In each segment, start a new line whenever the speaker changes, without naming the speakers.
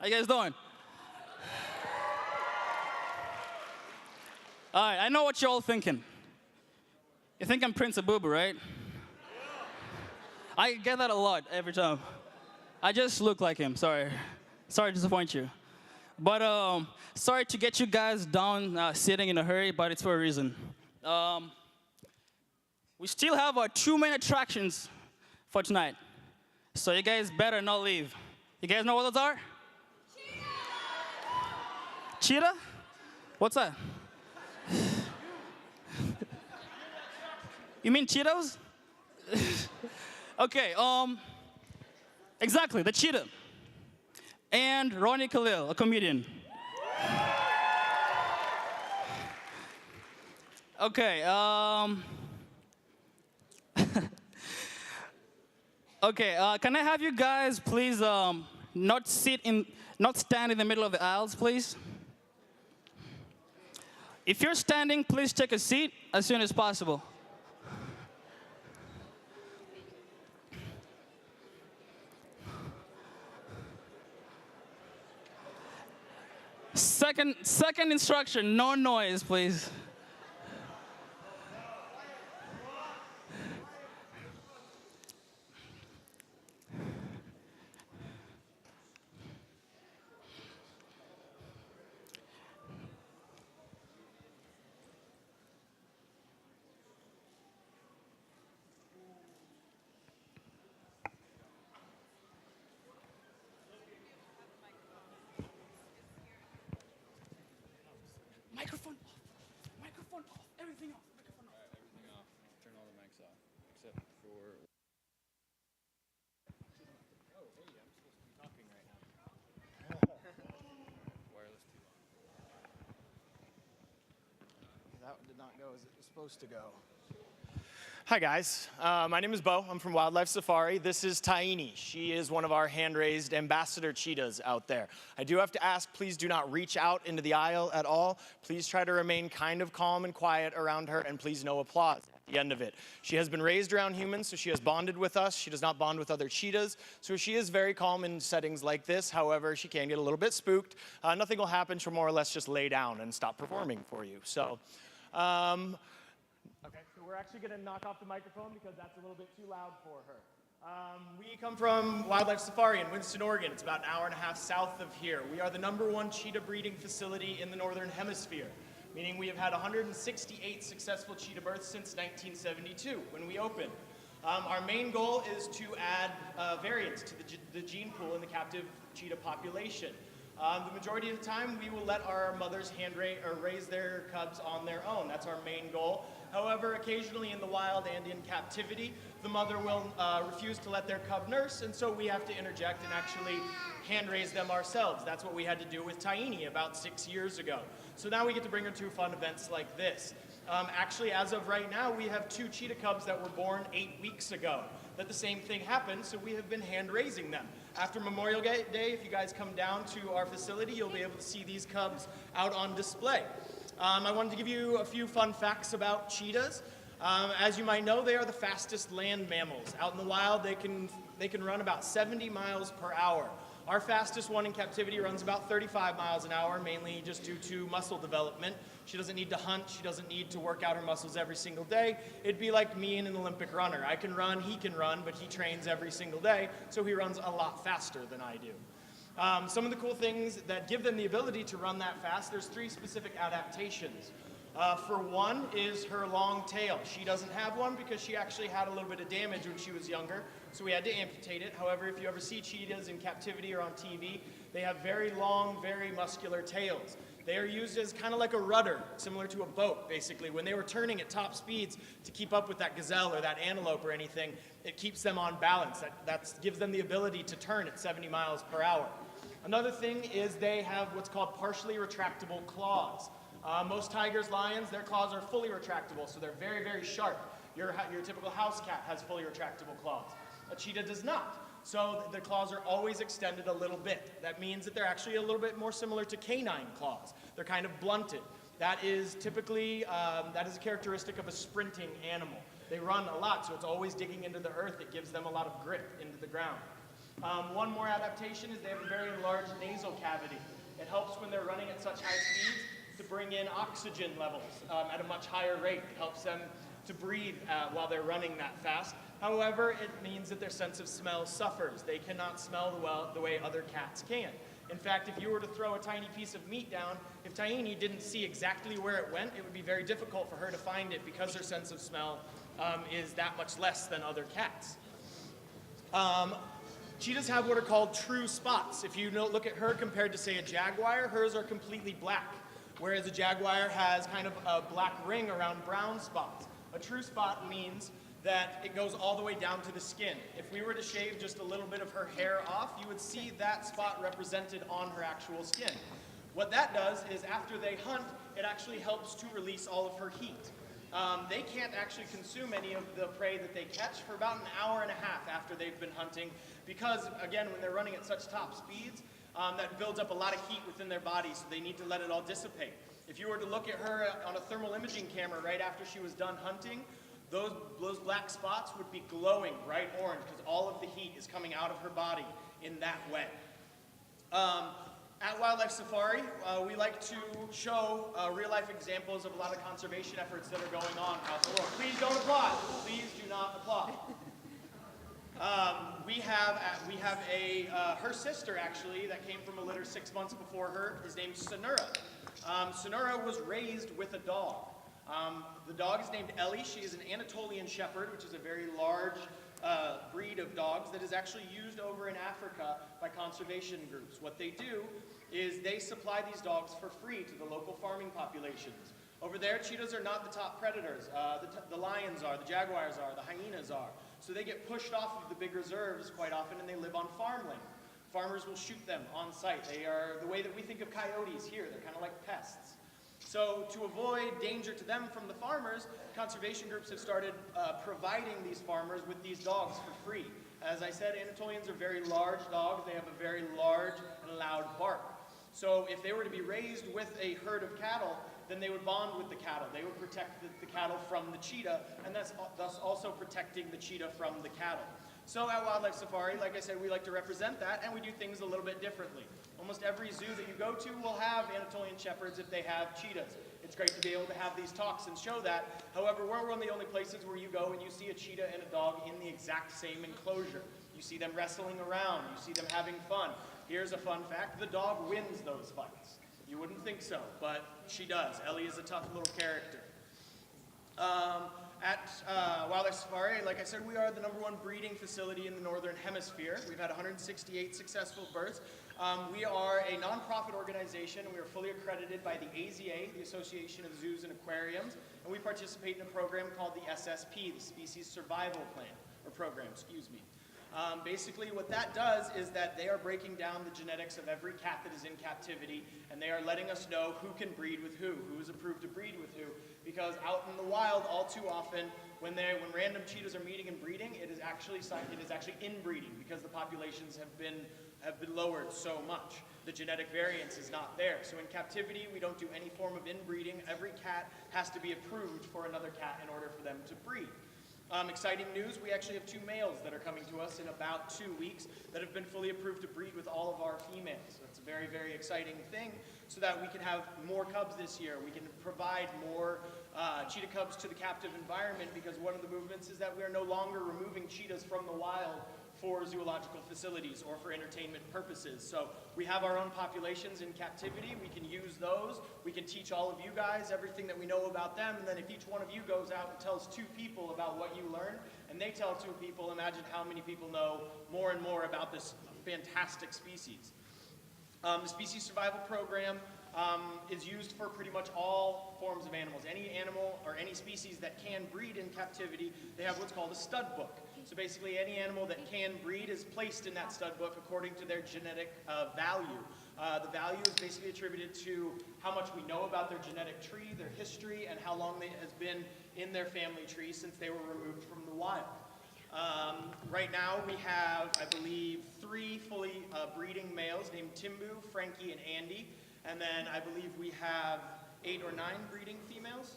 How you guys doing? All right, I know what you're all thinking. You think I'm Prince Abubu, right? I get that a lot every time. I just look like him, sorry. Sorry to disappoint you. But sorry to get you guys down sitting in a hurry, but it's for a reason. We still have our 2 main attractions for tonight. So you guys better not leave. You guys know what those are? Cheetah! Cheetah? What's that? You mean Cheetos? Okay, exactly, the Cheetah. And Ronnie Khalil, a comedian. Okay, okay, can I have you guys please not stand in the middle of the aisles, please? If you're standing, please take a seat as soon as possible. Second instruction, no noise, please. Microphone off. Microphone off. Everything off. Microphone off.
Everything off. Turn all the mics off, except for. Oh, hey, I'm supposed to be talking right now. Wireless too long.
That did not go as it was supposed to go. Hi guys, my name is Bo. I'm from Wildlife Safari. This is Taini. She is one of our hand-raised ambassador cheetahs out there. I do have to ask, please do not reach out into the aisle at all. Please try to remain kind of calm and quiet around her, and please no applause at the end of it. She has been raised around humans, so she has bonded with us. She does not bond with other cheetahs, so she is very calm in settings like this. However, she can get a little bit spooked. Nothing will happen. She'll more or less just lay down and stop performing for you. So. Okay, so we're actually going to knock off the microphone because that's a little bit too loud for her. We come from Wildlife Safari in Winston, Oregon. It's about an hour and a half south of here. We are the #1 cheetah breeding facility in the Northern Hemisphere, meaning we have had 168 successful cheetah births since 1972 when we opened. Our main goal is to add variants to the gene pool in the captive cheetah population. The majority of the time, we will let our mothers raise their cubs on their own. That's our main goal. However, occasionally in the wild and in captivity, the mother will refuse to let their cub nurse, and so we have to interject and actually hand raise them ourselves. That's what we had to do with Taini about 6 years ago. So now we get to bring her to fun events like this. Actually, as of right now, we have 2 cheetah cubs that were born 8 weeks ago. That the same thing happened, so we have been hand raising them. After Memorial Day, if you guys come down to our facility, you'll be able to see these cubs out on display. I wanted to give you a few fun facts about cheetahs. As you might know, they are the fastest land mammals. Out in the wild, they can run about 70 miles per hour. Our fastest one in captivity runs about 35 miles an hour, mainly just due to muscle development. She doesn't need to hunt. She doesn't need to work out her muscles every single day. It'd be like me and an Olympic runner. I can run, he can run, but he trains every single day, so he runs a lot faster than I do. Some of the cool things that give them the ability to run that fast, there's 3 specific adaptations. For one is her long tail. She doesn't have one because she actually had a little bit of damage when she was younger, so we had to amputate it. However, if you ever see cheetahs in captivity or on TV, they have very long, very muscular tails. They are used as kind of like a rudder, similar to a boat, basically. When they were turning at top speeds to keep up with that gazelle or that antelope or anything, it keeps them on balance. That gives them the ability to turn at 70 miles per hour. Another thing is they have what's called partially retractable claws. Most tigers, lions, their claws are fully retractable, so they're very, very sharp. Your typical house cat has fully retractable claws. A cheetah does not. So the claws are always extended a little bit. That means that they're actually a little bit more similar to canine claws. They're kind of blunted. That is typically, that is a characteristic of a sprinting animal. They run a lot, so it's always digging into the earth. It gives them a lot of grit into the ground. One more adaptation is they have a very large nasal cavity. It helps when they're running at such high speeds to bring in oxygen levels at a much higher rate. It helps them to breathe while they're running that fast. However, it means that their sense of smell suffers. They cannot smell the way other cats can. In fact, if you were to throw a tiny piece of meat down, if Taini didn't see exactly where it went, it would be very difficult for her to find it because her sense of smell is that much less than other cats. Cheetahs have what are called true spots. If you look at her compared to, say, a jaguar, hers are completely black, whereas a jaguar has kind of a black ring around brown spots. A true spot means that it goes all the way down to the skin. If we were to shave just a little bit of her hair off, you would see that spot represented on her actual skin. What that does is after they hunt, it actually helps to release all of her heat. They can't actually consume any of the prey that they catch for about an hour and a half after they've been hunting because, again, when they're running at such top speeds, that builds up a lot of heat within their body, so they need to let it all dissipate. If you were to look at her on a thermal imaging camera right after she was done hunting, those black spots would be glowing bright orange because all of the heat is coming out of her body in that way. At Wildlife Safari, we like to show real-life examples of a lot of conservation efforts that are going on across the world. Please don't applaud. Please do not applaud. We have her sister, actually, that came from a litter 6 months before her. His name's Sonura. Sonura was raised with a dog. The dog is named Ellie. She is an Anatolian Shepherd, which is a very large breed of dogs that is actually used over in Africa by conservation groups. What they do is they supply these dogs for free to the local farming populations. Over there, cheetahs are not the top predators. The lions are, the jaguars are, the hyenas are. So they get pushed off of the big reserves quite often and they live on farmland. Farmers will shoot them on site. They are the way that we think of coyotes here. They're kind of like pests. So to avoid danger to them from the farmers, conservation groups have started providing these farmers with these dogs for free. As I said, Anatolians are very large dogs. They have a very large and loud bark. So if they were to be raised with a herd of cattle, then they would bond with the cattle. They would protect the cattle from the cheetah, and thus also protecting the cheetah from the cattle. So at Wildlife Safari, like I said, we like to represent that, and we do things a little bit differently. Almost every zoo that you go to will have Anatolian Shepherds if they have cheetahs. It's great to be able to have these talks and show that. However, we're one of the only places where you go and you see a cheetah and a dog in the exact same enclosure. You see them wrestling around. You see them having fun. Here's a fun fact. The dog wins those fights. You wouldn't think so, but she does. Ellie is a tough little character. At Wildlife Safari, like I said, we are the #1 breeding facility in the Northern Hemisphere. We've had 168 successful births. We are a nonprofit organization, and we are fully accredited by the AZA, the Association of Zoos and Aquariums, and we participate in a program called the SSP, the Species Survival Plan, or Program, excuse me. Basically, what that does is that they are breaking down the genetics of every cat that is in captivity, and they are letting us know who can breed with who is approved to breed with who, because out in the wild, all too often, when random cheetahs are meeting and breeding, it is actually inbreeding because the populations have been lowered so much. The genetic variance is not there. So in captivity, we don't do any form of inbreeding. Every cat has to be approved for another cat in order for them to breed. Exciting news, we actually have 2 males that are coming to us in about 2 weeks that have been fully approved to breed with all of our females. That's a very, very exciting thing so that we can have more cubs this year. We can provide more cheetah cubs to the captive environment because one of the movements is that we are no longer removing cheetahs from the wild for zoological facilities or for entertainment purposes. So we have our own populations in captivity. We can use those. We can teach all of you guys everything that we know about them. And then if each one of you goes out and tells 2 people about what you learned, and they tell 2 people, imagine how many people know more and more about this fantastic species. The Species Survival Program is used for pretty much all forms of animals. Any animal or any species that can breed in captivity, they have what's called a stud book. So basically any animal that can breed is placed in that stud book according to their genetic value. The value is basically attributed to how much we know about their genetic tree, their history, and how long it has been in their family tree since they were removed from the wild. Right now we have, I believe, 3 fully breeding males named Timbu, Frankie, and Andy. And then I believe we have 8 or 9 breeding females.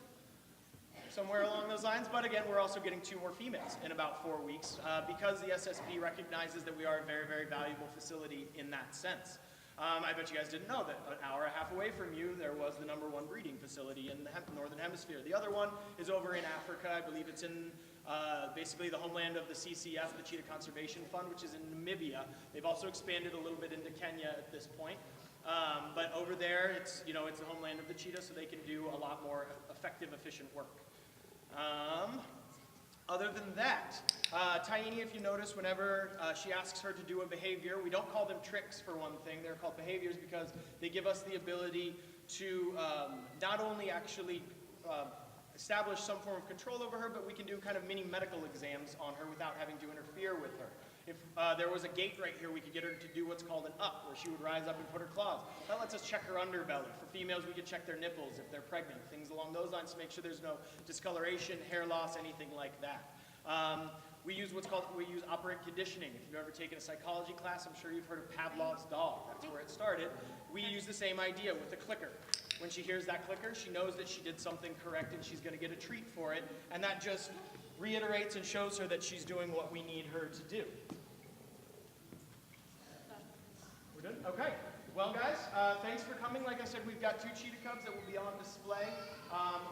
somewhere along those lines. But again, we're also getting 2 more females in about 4 weeks because the SSP recognizes that we are a very, very valuable facility in that sense. I bet you guys didn't know that an hour and a half away from you, there was the #1 breeding facility in the Northern Hemisphere. The other one is over in Africa. I believe it's in basically the homeland of the CCF, the Cheetah Conservation Fund, which is in Namibia. They've also expanded a little bit into Kenya at this point. But over there, it's the homeland of the cheetah, so they can do a lot more effective, efficient work. Other than that, Taini, if you notice, whenever she asks her to do a behavior, we don't call them tricks for one thing. They're called behaviors because they give us the ability to not only actually establish some form of control over her, but we can do kind of mini medical exams on her without having to interfere with her. If there was a gait right here, we could get her to do what's called an up, where she would rise up and put her claws. That lets us check her underbelly. For females, we could check their nipples if they're pregnant, things along those lines to make sure there's no discoloration, hair loss, anything like that. We use operant conditioning. If you've ever taken a psychology class, I'm sure you've heard of Pavlov's dog. That's where it started. We use the same idea with the clicker. When she hears that clicker, she knows that she did something correct and she's going to get a treat for it, and that just reiterates and shows her that she's doing what we need her to do. We're done? Okay. Well, guys, thanks for coming. Like I said, we've got 2 cheetah cubs that will be on display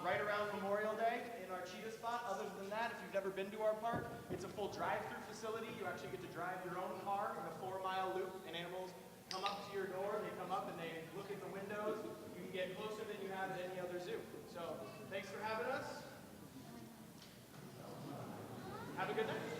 right around Memorial Day in our cheetah spot. Other than that, if you've never been to our park, it's a full drive-through facility. You actually get to drive your own car in a 4-mile loop, and animals come up to your door, they come up and they look at the windows. You can get closer than you have at any other zoo. So thanks for having us. Have a good night.